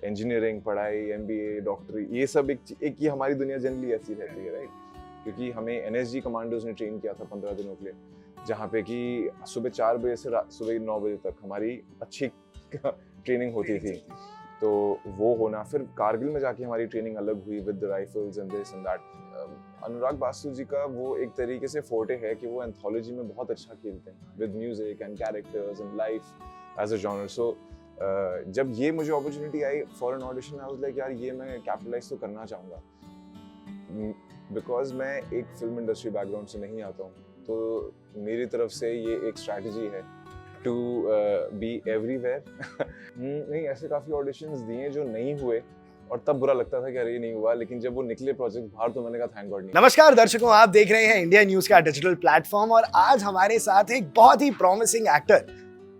Engineering पढ़ाई, MBA, डॉक्टरी, ये सब एक ये हमारी दुनिया जनरली ऐसी रहती है, राइट? क्योंकि हमें NSG कमांडोज ने ट्रेन किया था 15 दिनों के लिए, जहाँ पे कि सुबह 4 बजे से सुबह 9 बजे तक हमारी अच्छी ट्रेनिंग होती थी। तो वो होना, फिर कारगिल में जाके हमारी ट्रेनिंग अलग हुई with the rifles and this and that. Anurag Basu ji का वो एक तरीके से फोर्टे है कि वो एंथोलॉजी में बहुत अच्छा खेलते हैं with music and characters and life as a genre. So जब ये मुझे अपॉर्चुनिटी आई for an audition, I was like यार ये मैं कैपिटलाइज तो करना चाहूँगा, बिकॉज मैं एक फिल्म इंडस्ट्री बैकग्राउंड से नहीं आता हूँ। तो मेरी तरफ से ये एक स्ट्रैटेजी है टू बी एवरीवेयर। नहीं, ऐसे काफ़ी ऑडिशंस दिए जो नहीं हुए और तब बुरा लगता था कि अरे ये नहीं हुआ, लेकिन जब वो निकले प्रोजेक्ट बाहर तो मैंने कहा थैंक गॉड। नहीं। नमस्कार दर्शकों, आप देख रहे हैं इंडिया न्यूज का डिजिटल प्लेटफॉर्म और आज हमारे साथ एक बहुत ही प्रॉमिसिंग एक्टर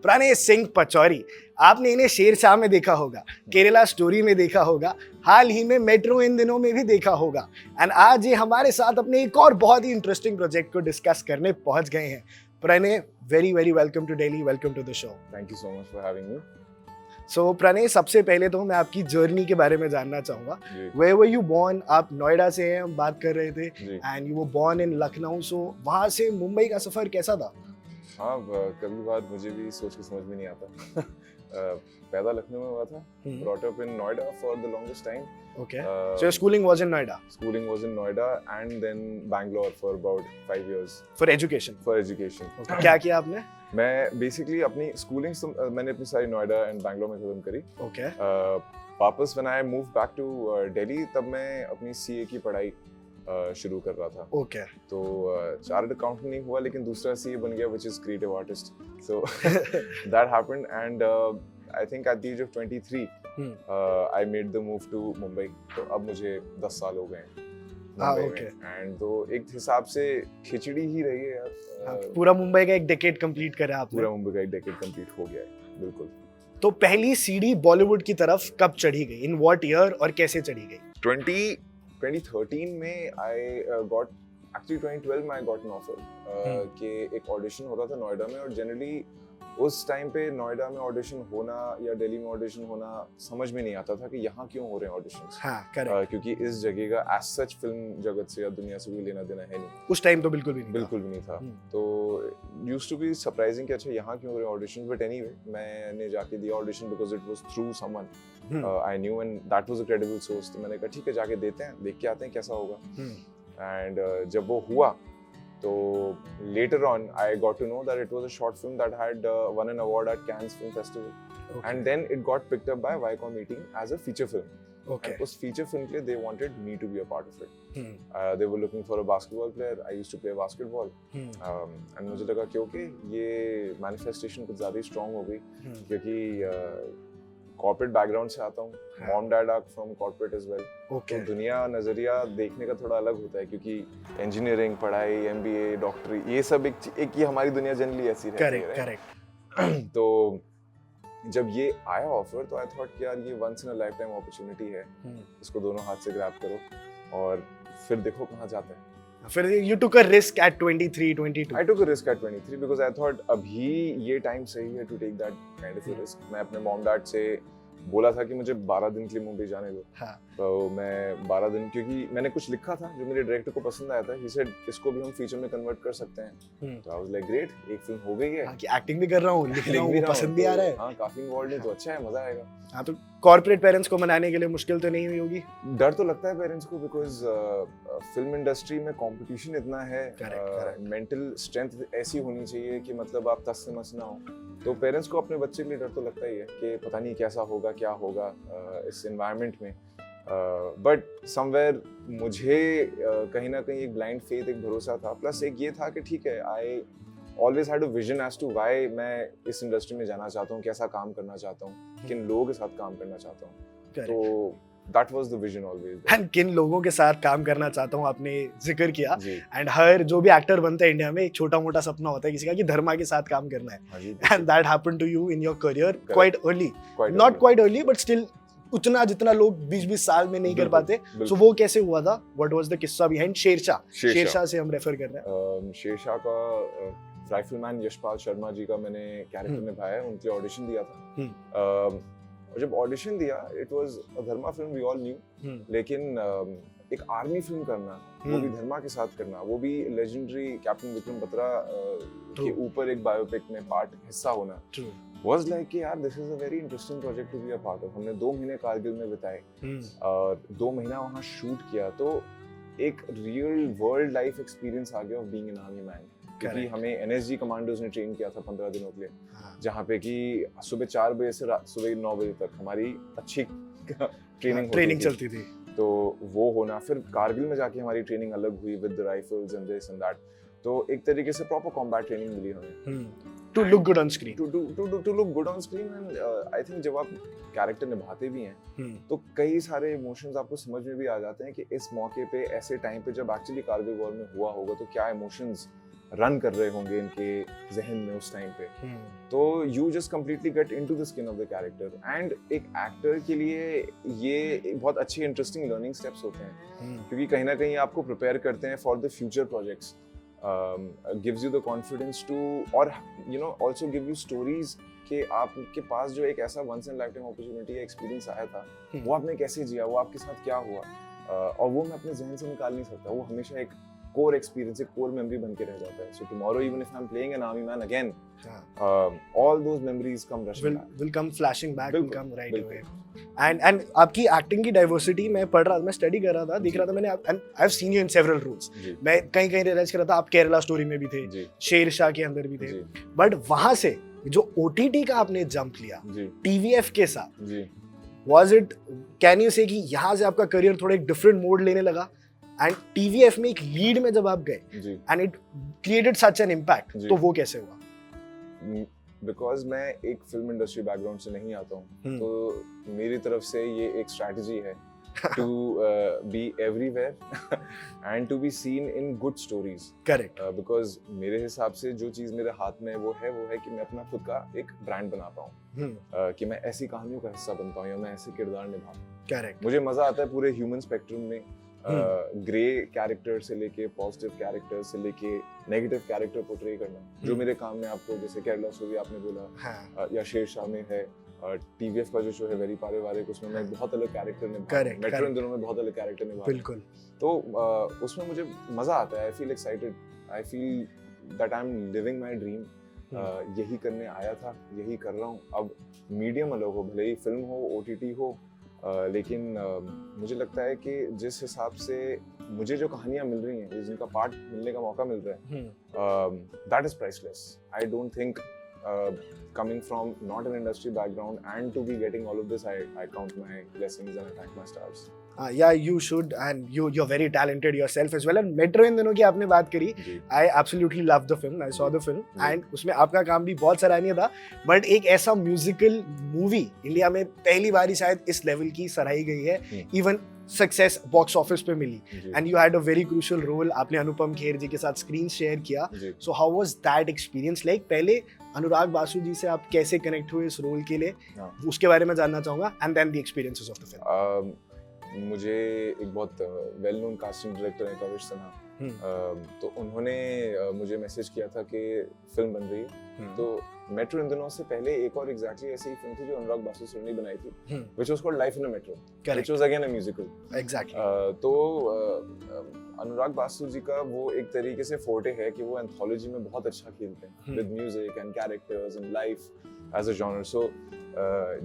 प्रणय सिंह पचौरी। आपने इन्हें शेरशाह में देखा होगा, केरला स्टोरी में देखा होगा, हाल ही में मेट्रो इन दिनों में भी देखा होगा एंड आज ये हमारे साथ अपने एक और बहुत ही इंटरेस्टिंग प्रोजेक्ट को डिस्कस करने पहुंच गए हैं। Pranay, very very welcome to Delhi, welcome to the show. Thank you so much for having me. So Pranay, सबसे पहले तो मैं आपकी जर्नी के बारे में जानना चाहूंगा। Where were you born? आप नोएडा से हैं, हम बात कर रहे थे, and you were born in Lucknow. So वहां से मुंबई का सफर कैसा था? हाँ, कभी बार मुझे भी सोच के समझ में नहीं आता। पैदा लखनऊ में हुआ था, brought up in Noida for the longest time. Okay. So your schooling was in Noida? Schooling was in Noida and then Bangalore for about 5 years. For education? For education. Okay. क्या किया आपने? मैं basically अपनी schooling मैंने अपनी सारी Noida and Bangalore में खत्म करी। Okay. वापस when I moved back to Delhi, तब मैं अपनी CA की पढ़ाई शुरू कर रहा था। Okay. तो चार्टर्ड अकाउंटेंट नहीं हुआ, लेकिन दूसरा CA बन गया which is creative artist. So that happened and I think at the age of 23 I made the move to Mumbai. तो अब मुझे 10 साल हो गए हैं मुंबई में, एंड तो एक हिसाब से खिचड़ी ही रही है यार। पूरा मुंबई का एक डेकेड कंप्लीट करा आपने। पूरा मुंबई का एक डेकेड कंप्लीट हो गया है, बिल्कुल। तो पहली सीढ़ी बॉलीवुड की तरफ कब चढ़ी गई? इन व्हाट ईयर और कैसे चढ़ी गई? 2013 में आई गॉट, एक्चुअली 2012 में आई गॉट एन ऑफर कि एक ऑडिशन हो रहा था नोएडा में, और जनरली उस टाइम पे नोएडा में ऑडिशन होना या दिल्ली में ऑडिशन होना समझ में नहीं आता था कि यहाँ क्यों हो रहे हैं ऑडिशंस। हाँ, करेक्ट। क्योंकि इस जगह का एज सच फिल्म जगत से या दुनिया से कोई लेना देना है नहीं उस टाइम तो बिल्कुल भी नहीं था। तो यूज्ड टू बी सरप्राइजिंग कि अच्छा यहाँ क्यों हो रहे हैं ऑडिशंस, बट एनीवे मैंने जाके दिया audition because it was through someone I knew and that was a credible source. तो मैंने कहा ठीक है, जाके देते हैं, देख के आते हैं कैसा होगा। एंड जब वो हुआ तो later on I got to know that it was a short film that had won an award at Cannes Film Festival. Okay. And then it got picked up by Viacom 18 as a feature film. Okay. And उस feature film के लिए they wanted me to be a part of it. They were looking for a basketball player. I used to play basketball. And मुझे लगा क्योंकि ये manifestation कुछ ज़्यादा ही strong हो गई, क्योंकि कॉर्पोरेट बैकग्राउंड से आता हूँ, mom dad are from corporate as well. तो दुनिया नजरिया देखने का थोड़ा अलग होता है, क्योंकि इंजीनियरिंग पढ़ाई, MBA, डॉक्टरी, ये सब एक ये हमारी दुनिया जनरली ऐसी रहती है। करेक्ट। तो जब ये आया ऑफर तो आई थॉट कि यार ये once in a lifetime opportunity है, इसको दोनों हाथ से ग्रैब करो और फिर देखो कहाँ जाते हैं। फिर you took a risk at 23, 22. I took a risk at 23 because I thought अभी ये टाइम सही है to take that kind of a risk. मैं अपने मॉम डैड से बोला था कि मुझे 12 दिन के लिए मुंबई जाने दो। हाँ. तो मैं 12 दिन, क्योंकि मैंने कुछ लिखा था जो मेरे डायरेक्टर को पसंद आया था। He said इसको भी हम फीचर में कन्वर्ट कर सकते हैं। तो I was like great, एक फिल्म हो गई है। हाँ, कि एक्टिंग भी कर रहा हूँ, लिख रहा हूँ, पसंद भी आ रहा है। हाँ, काफी इन्वॉल्व है तो अच्छा है, मजा आएगा। हाँ, तो कॉर्पोरेट पेरेंट्स को मनाने के लिए मुश्किल तो नहीं हुई होगी? डर तो लगता है पेरेंट्स को, बिकॉज फिल्म इंडस्ट्री में कंपटीशन इतना है, मेंटल स्ट्रेंथ ऐसी होनी चाहिए कि मतलब आप तस से मस ना हो। तो पेरेंट्स को अपने बच्चे के लिए डर तो लगता ही है कि पता नहीं कैसा होगा, क्या होगा इस एनवायरनमेंट में। बट समवेयर मुझे कहीं ना कहीं एक ब्लाइंड फेथ, एक भरोसा था, प्लस एक ये था कि ठीक है, I always had a vision as to why मैं इस इंडस्ट्री में जाना चाहता हूँ, कैसा काम करना चाहता हूँ, किन लोगों के साथ काम करना चाहता हूँ। तो that was the vision always. And किन लोगों के साथ काम करना चाहता हूँ आपने जिक्र किया, एंड हर जो भी एक्टर बनता है इंडिया में एक छोटा मोटा सपना होता है किसी का कि धर्मा के साथ काम करना है, and that happened to you in your career quite early, not quite early but still उतना जितना लोग 20-20 साल में नहीं कर पाते। So वो कैसे हुआ था? What was the किस्सा behind शेरशाह? शेरशाह से हम रेफर कर रहे हैं। शेरशाह का राइफलमैन यशपाल शर्मा जी का मैंने कैरेक्टर निभाया है, उनके ऑडिशन दिया था। और जब ऑडिशन दिया it was a Dharma film, we all new, लेकिन एक आर्मी फिल्म करना, वो भी धर्मा के साथ करना, वो भी लेजेंडरी कैप्टन विक्रम बत्रा के ऊपर एक बायोपिक में पार्ट हिस्सा होना, was like कि यार this is a very interesting project to be a part of। हमने 2 महीने कारगिल में बिताए और 2 महीना वहाँ शूट किया, तो एक रियल वर्ल्ड लाइफ एक्सपीरियंस आ गया of being an army man, क्योंकि हमें एनएसजी कमांडोज ने ट्रेन किया था 15 दिनों के लिए, जहाँ पे कि सुबह 4 बजे से रात सुबह 9 बजे तक हमारी अच्छी ट्रेनिंग चलती थी। तो वो होना, फिर कारगिल में जाके हमारी ट्रेनिंग अलग हुई with the rifles and this and that, तो एक तरीके से प्रॉपर कॉम्बैट ट्रेनिंग मिली हमें to look good on screen, to look good on screen. And I think जब आप कैरेक्टर निभाते भी हैं तो कई सारे इमोशंस आपको समझ में भी आ जाते हैं कि इस मौके पे ऐसे टाइम पे जब एक्चुअली कारगिल वॉर में हुआ होगा तो क्या इमोशंस रन कर रहे होंगे इनके जहन में उस टाइम पे। तो you just completely get into the skin of the character, and एक एक्टर के लिए ये बहुत अच्छी इंटरेस्टिंग लर्निंग स्टेप्स होते हैं, क्योंकि कहीं ना कहीं आपको प्रिपेयर करते हैं for the future projects, gives you the confidence to, और you know also give you stories कि आपके पास जो एक ऐसा once in lifetime opportunity या experience आया था, वो आपने कैसे जिया, वो आपके साथ क्या हुआ, और वो मैं अपने जहन से निकाल नहीं सकता, वो हमेशा एक core experience, एक core memory बन के रह जाता है। So tomorrow even if I'm playing an army man again, all those memories come rushing back, will come flashing back, will come right away। and आपकी एक्टिंग की डाइवर्सिटी मैं पढ़ रहा था, मैं स्टडी कर रहा था, देख रहा था मैंने, I have seen you in several roles, मैं कहीं रियलाइज कर रहा था आप केरला स्टोरी में भी थे, शेरशाह के अंदर भी थे, बट वहां से जो ओटीटी का आपने जंप लिया टीवीएफ के साथ, वाज इट, कैन यू से कि यहाँ से आपका करियर थोड़ा एक डिफरेंट मोड लेने लगा, एंड टीवीएफ में एक लीड में जब आप गए and it created such an impact, तो वो कैसे हुआ? बिकॉज मैं एक फिल्म इंडस्ट्री बैकग्राउंड से नहीं आता हूँ, तो मेरी तरफ से ये एक स्ट्रैटेजी है to be everywhere and to be seen in good stories. Correct. Because मेरे हिसाब से जो चीज़ मेरे हाथ में वो है कि मैं अपना खुद का एक ब्रांड बना पाऊँ, कि मैं ऐसी कहानियों का हिस्सा बन पाऊँ या मैं ऐसे किरदार निभाऊँ। करेक्ट। मुझे मजा आता है पूरे ह्यूमन स्पेक्ट्रम में, ग्रे कैरेक्टर से लेके पॉजिटिव कैरेक्टर से लेके नेगेटिव कैरेक्टर पोर्ट्रे करना, जो मेरे काम में आपको जैसे केरला स्टोरी आपने बोला, या शेरशाह में है, टीवीएफ का जो शो है वेरी पारिवारिक, उसमें मैं बहुत अलग कैरेक्टर निभा, मेट्रो इन दोनों में बहुत अलग कैरेक्टर निभा, बिल्कुल। तो उसमें मुझे मजा आता है, I feel excited, I feel that I am living my dream, यही करने आया था, यही कर रहा हूँ। अब मीडियम अलग हो, भले ही फिल्म हो, ओटीटी हो, लेकिन मुझे लगता है कि जिस हिसाब से मुझे जो कहानियां मिल रही हैं, जिनका पार्ट मिलने का मौका मिल रहा है, that is priceless. I don't think coming from not an industry background and to be getting all of this, I count my blessings and I thank my stars. Yeah, you should, and you're very talented yourself as well. And Metro इन दिनों की आपने बात करी, I absolutely love the film, I saw the film, and उसमें आपका काम भी बहुत सराहनीय था, but एक ऐसा म्यूजिकल मूवी इंडिया में पहली बार ही शायद इस लेवल की सराही गई है, इवन सक्सेस बॉक्स ऑफिस पे मिली, and you had a very crucial role, आपने अनुपम खेर जी के साथ स्क्रीन शेयर किया, so how was that experience like? पहले अनुराग बासु जी से आप कैसे कनेक्ट हुए इस रोल के लिए, उसके बारे में जानना चाहूंगा, and then the experiences of the film. मुझे एक बहुत वेल नोन कास्टिंग डायरेक्टर है कविश सिन्हा, तो उन्होंने मुझे मैसेज किया था कि फिल्म बन रही है, तो मेट्रो इन दिनों से पहले एक और एग्जैक्टली ऐसी ही फिल्म थी जो अनुराग बासु सर ने बनाई थी, which was called life in a metro, which was again a musical. Exactly. तो अनुराग बासु जी का वो एक तरीके से फोर्टे है कि वो एंथोलॉजी में बहुत अच्छा खेलते हैं with music and characters and life as a genre. So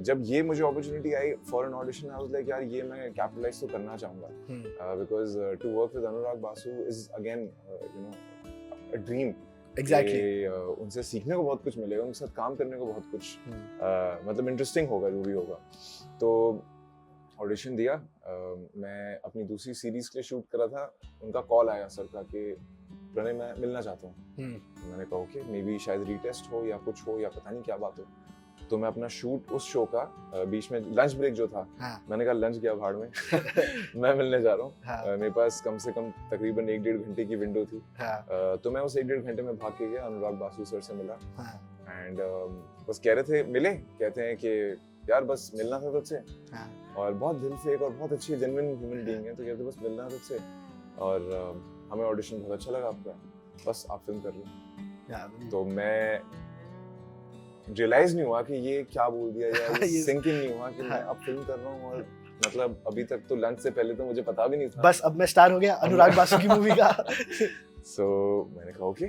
जब ये मुझे अपॉर्चुनिटी आई for an audition, I was like यार ये मैं कैपिटलाइज तो करना चाहूंगा, because to work with Anurag Basu is again you know a dream. Exactly. उनसे सीखने को बहुत कुछ मिलेगा, उनके साथ काम करने को बहुत कुछ मतलब इंटरेस्टिंग होगा जो भी होगा। तो ऑडिशन दिया, मैं अपनी दूसरी सीरीज के लिए शूट कर रहा था, उनका कॉल आया सर का कि प्रणय मैं मिलना चाहता हूँ। मैंने कहा ओके, मे बी शायद रीटेस्ट हो या कुछ हो या पता नहीं क्या बात हो। तो मैं अपना शूट उस शो का बीच में लंच ब्रेक जो था, मैंने कहा लंच गया भाड़ में मैं मिलने जा रहा हूँ। मेरे पास कम से कम तकरीबन 1-1.5 घंटे की विंडो थी, तो मैं उस 1-1.5 घंटे में भाग के गया, अनुराग बासु सर से मिला, एंड बस कह रहे थे मिले, कहते हैं कि यार बस मिलना था तुझसे, और बहुत दिल से एक और बहुत अच्छी जेन्युइन ह्यूमन बीइंग है, तो कहते बस मिलना था तुझसे, और हमें ऑडिशन बहुत अच्छा लगा आपका, बस आप फिल्म कर लो। तो मैं रियलाइज नहीं हुआ कि ये क्या बोल दिया या ये- सिंक इन नहीं हुआ कि मैं अब फिल्म कर रहा हूँ और मतलब अभी तक तो लंच से पहले तो मुझे पता भी नहीं था। बस अब मैं स्टार हो गया अनुराग बासु की मूवी का। सो मैंने कहा ओके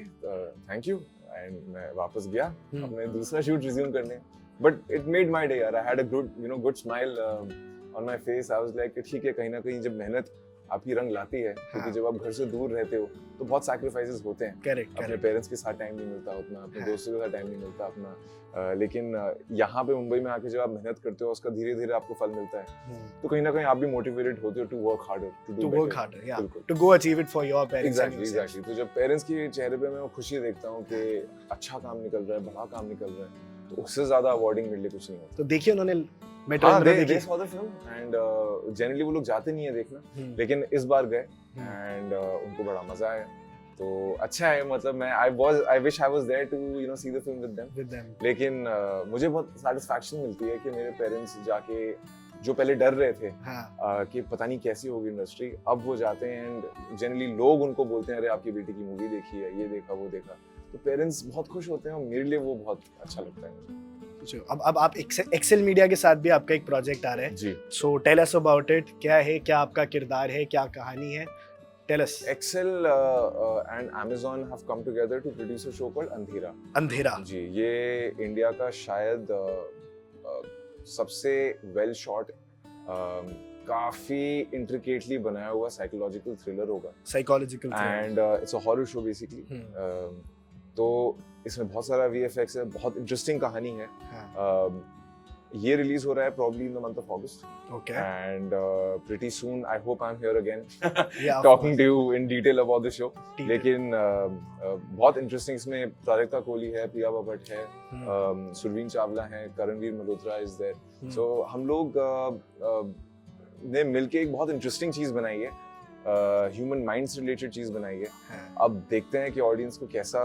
थैंक यू एंड मैं वापस गया अपने दूसरा शूट रिज्यूम करने। But it made my day यार, I had a good smile on my face. I was like ठीक है, कहीं ना कहीं जब मेहनत आपकी रंग लाती है, क्योंकि जब आप घर से दूर रहते हो तो बहुत सैक्रिफाइसेस होते हैं। करेक्ट अपने पेरेंट्स के साथ टाइम नहीं मिलता उतना, अपने दोस्तों के साथ टाइम नहीं मिलता अपना, लेकिन यहाँ पे मुंबई में आके जब आप मेहनत करते हो उसका धीरे धीरे आपको फल मिलता है, तो कहीं ना कहीं आप भी मोटिवेटेड होते हो to work harder, to work harder, या to go achieve it for your parents. Exactly. तो जब पेरेंट्स के चेहरे पे मैं वो खुशी देखता हूँ कि अच्छा काम निकल रहा है, बड़ा काम निकल रहा है, तो उससे ज्यादा अवार्डिंग मेरे लिए कुछ नहीं होता। तो देखिए उन्होंने मेट्रो हाँ, देखी। they saw the film and generally वो लोग जाते नहीं है देखना, लेकिन इस बार गए एंड उनको बड़ा मजा आया, तो अच्छा है। मतलब मैं I wish I was there to see the film with them. लेकिन मुझे बहुत satisfaction मिलती है कि मेरे पेरेंट्स जाके जो पहले डर रहे थे कि पता नहीं कैसी होगी इंडस्ट्री, अब वो जाते हैं एंड जनरली लोग उनको बोलते हैं अरे आपकी बेटी की मूवी देखी है, ये देखा वो देखा, तो पेरेंट्स बहुत खुश होते हैं और मेरे लिए वो बहुत अच्छा लगता है। अब आप एक्सेल मीडिया के साथ भी आपका एक प्रोजेक्ट आ रहा है जी। So tell us about it, क्या है, क्या आपका किरदार है, क्या कहानी है, tell us. Excel and Amazon have come together to produce a show called अंधेरा। जी, ये इंडिया का शायद सबसे वेल शॉट, काफी इंट्रिकेटली बनाया हुआ साइकोलॉजिकल थ्रिलर होगा, psychological and it's a horror show basically. तो इसमें बहुत सारा VFX है, बहुत इंटरेस्टिंग कहानी है। ये रिलीज हो रहा है probably in the month of August. Okay. And pretty soon I hope I'm here again talking to you in detail about the show. लेकिन बहुत इंटरेस्टिंग इसमें प्राजक्ता कोहली है, प्रिया भट्ट है, सुरवीन चावला है, करणवीर मल्होत्रा इज देयर। सो हम लोग ने मिलके एक बहुत इंटरेस्टिंग चीज बनाई है, ह्यूमन माइंड से रिलेटेड चीज बनाई है। अब देखते हैं कि ऑडियंस को कैसा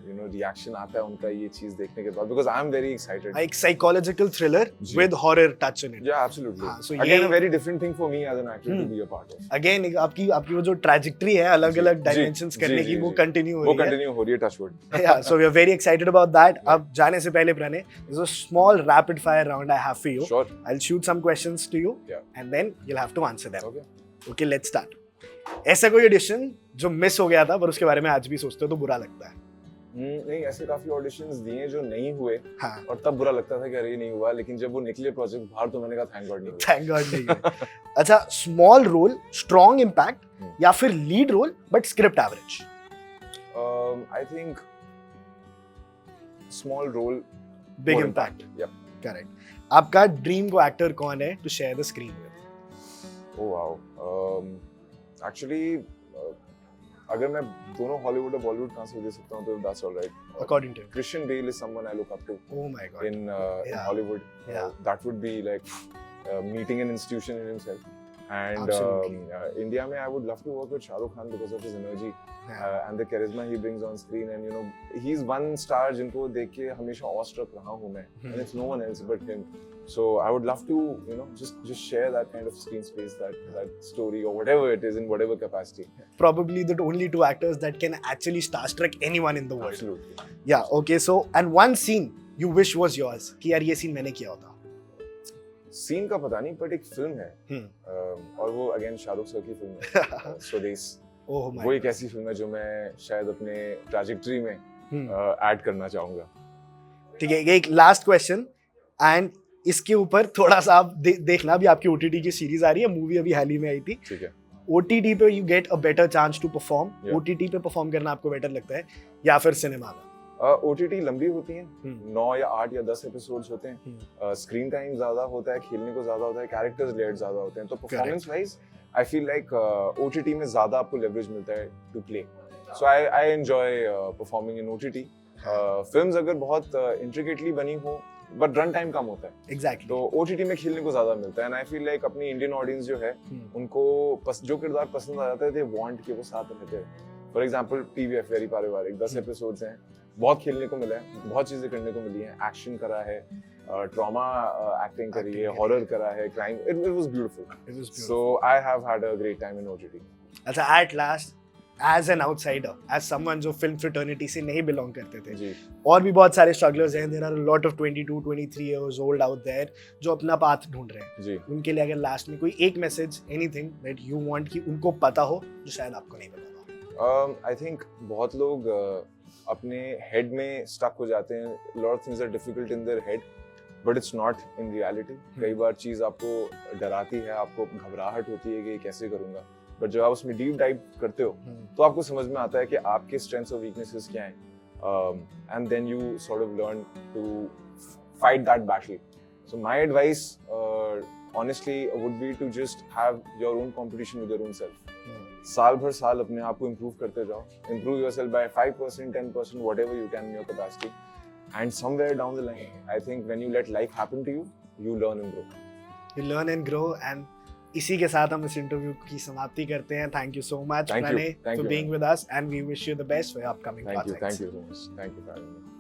रिएक्शन आता है उनका ये चीज देखने के बाद, because I am very excited. एक psychological thriller with horror touch in it. Yeah absolutely, again a very different thing for me as an actor to be a part of. Again आपकी वो जो ट्रैजेक्टरी है अलग-अलग dimensions करने की, वो continue हो रही है touch wood. Yeah so we are very excited about that. अब जाने से पहले Pranay, there is a small rapid fire round I have for you. Sure, I will shoot some questions to you and then you will have to answer them. Okay, let's start. ऐसा कोई audition जो miss हो गया था पर उसके बारे में आज भी सोचते हो तो बुरा लगता है? नहीं, ऐसे काफी ऑडिशंस दिए जो नहीं हुए। हाँ। और तब बुरा लगता था कि अरे ये नहीं हुआ, लेकिन जब वो निकले प्रोजेक्ट बाहर तो मैंने कहा थैंक गॉड नहीं हुआ। थैंक गॉड नहीं हुआ। अच्छा, स्मॉल रोल स्ट्रॉन्ग इम्पैक्ट या फिर lead role but script average? I think small role big impact. Correct. आपका ड्रीम को एक्टर कौन है to share the screen with? Oh wow, actually अगर मैं दोनों हॉलीवुड और बॉलीवुड कहां से दे सकता हूं तो that's alright. According to Christian Bale is someone I look up to. Oh my God. in Hollywood. That would be like meeting an institution in himself. And India mein I would love to work with Shah Rukh Khan because of his energy and the charisma he brings on screen, and he's one star जिनको देख के हमेशा awestruck रहा हूँ मैं, and it's no one else but him. So I would love to just share that kind of screen space, that story or whatever it is in whatever capacity. Probably the only two actors that can actually starstruck anyone in the world. Absolutely. Yeah, okay, so and one scene you wish was yours कि यार ये scene मैंने किया होता। Scene का पता नहीं, but एक फिल्म है और वो अगेन शाहरुख सर की फिल्म है, स्वदेश। वो एक ऐसी फिल्म है जो मैं शायद अपने ट्रैजेक्टरी में ऐड करना चाहूंगा। ठीक है, एक लास्ट क्वेश्चन एंड इसके ऊपर थोड़ा सा आप देखना, भी आपकी OTT की सीरीज आ रही है, मूवी अभी हाल ही में आई थी। ठीक है। OTT पे you get a better chance to perform. OTT पे परफॉर्म करना आपको बेटर लगता है या फिर सिनेमा में? OTT लंबी होती हैं, 9 या 8 या 10 एपिसोड्स होते हैं, स्क्रीन टाइम ज्यादा होता है, खेलने को ज्यादा होता है, कैरेक्टर्स लेयर्ड ज्यादा होते हैं, तो performance wise I feel like OTT में ज्यादा आपको लेवरेज मिलता है to play. So I enjoy performing in OTT। Films अगर बहुत इंट्रिकेटली बनी हो बट रन टाइम कम होता है, एग्जैक्टली, तो OTT में खेलने को ज्यादा मिलता है। एंड आई फील लाइक अपनी इंडियन ऑडियंस जो है उनको जो किरदार पसंद आ जाता है, दे वांट कि वो साथ रहते हैं। फॉर एग्जांपल PVF वेरी पारिवारिक 10 एपिसोड्स हैं, बहुत खेलने को मिला है, बहुत चीजें करने को मिली हैं, एक्शन करा है, ट्रॉमा एक्टिंग करी है, हॉरर करा है, crime, it was beautiful. So I have had a great time in OTT। अच्छा, at last as an outsider, as someone जो फिल्म फ्रेटर्निटी से नहीं बिलोंग करते थे, जी और भी बहुत सारे स्ट्रगलर्स हैं, there are a lot of 22 23 years old out there जो अपना पाथ ढूंढ रहे हैं, जी उनके लिए अगर लास्ट में कोई एक message, anything that you want कि उनको पता हो जो शायद आपको नहीं पता हो? आई थिंक बहुत लोग अपने हेड में स्टक हो जाते हैं. Lot of things are difficult in their head but it's not in reality. कई बार चीज़ आपको डराती है, आपको घबराहट होती है कि कैसे करूँगा, बट जब आप उसमें डीप डाइव करते हो तो आपको समझ में आता है कि आपके स्ट्रेंथ्स और वीकनेसेस क्या हैं, and then you sort of learn to fight that battle. So my advice honestly would be to just have your own competition with your own self. साल भर साल अपने आप को improve करते जाओ. Improve yourself by 5%, 10%, whatever you can in your capacity. And somewhere down the line, I think when you let life happen to you, you learn and grow. You learn and grow, and इसी के साथ हम इस interview की समाप्ति करते हैं. Thank you so much, Thank you. Pranay, Thank for you, being man. with us, and we wish you the best for your upcoming Thank you projects. so much. Thank you for having me.